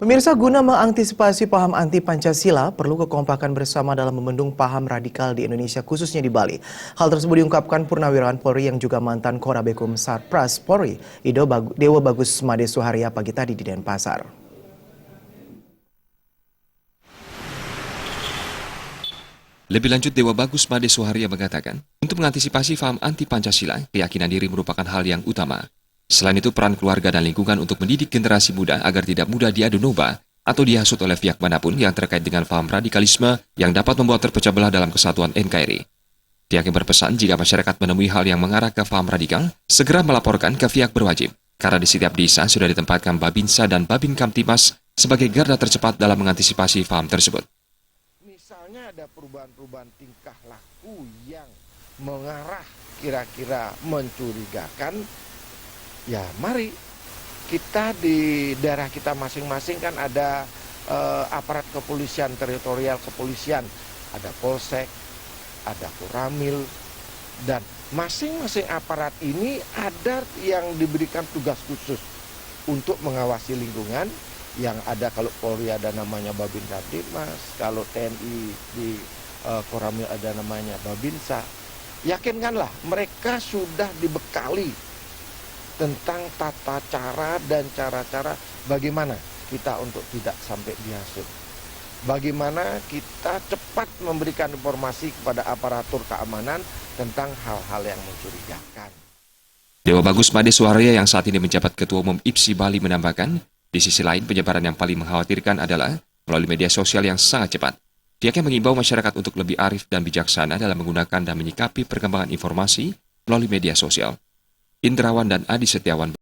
Pemirsa, guna mengantisipasi paham anti-Pancasila, perlu kekompakan bersama dalam membendung paham radikal di Indonesia, khususnya di Bali. Hal tersebut diungkapkan Purnawirawan Polri yang juga mantan Korabekum Sarpras Polri, Dewa Bagus Made Suharya pagi tadi di Denpasar. Lebih lanjut, Dewa Bagus Made Suharya mengatakan, untuk mengantisipasi paham anti-Pancasila, keyakinan diri merupakan hal yang utama. Selain itu, peran keluarga dan lingkungan untuk mendidik generasi muda agar tidak mudah diadu domba atau dihasut oleh pihak manapun yang terkait dengan paham radikalisme yang dapat membuat terpecah belah dalam kesatuan NKRI. Pihaknya berpesan jika masyarakat menemui hal yang mengarah ke paham radikal, segera melaporkan ke pihak berwajib, karena di setiap desa sudah ditempatkan Babinsa dan Babin Kamtimas sebagai garda tercepat dalam mengantisipasi paham tersebut. Misalnya ada perubahan-perubahan tingkah laku yang mengarah kira-kira mencurigakan, ya mari kita di daerah kita masing-masing kan ada aparat kepolisian, teritorial kepolisian, ada polsek, ada koramil, dan masing-masing aparat ini ada yang diberikan tugas khusus untuk mengawasi lingkungan. Yang ada kalau Polri ada namanya Babin Kamtimas, kalau TNI di Koramil ada namanya Babinsa. Yakinkanlah mereka sudah dibekali tentang tata cara dan cara-cara bagaimana kita untuk tidak sampai dihasut. Bagaimana kita cepat memberikan informasi kepada aparatur keamanan tentang hal-hal yang mencurigakan. Dewa Bagus Made Suharya yang saat ini menjabat Ketua Umum IPSI Bali menambahkan, di sisi lain penyebaran yang paling mengkhawatirkan adalah melalui media sosial yang sangat cepat. Pihaknya mengimbau masyarakat untuk lebih arif dan bijaksana dalam menggunakan dan menyikapi perkembangan informasi melalui media sosial. Indrawan dan Adi Setiawan.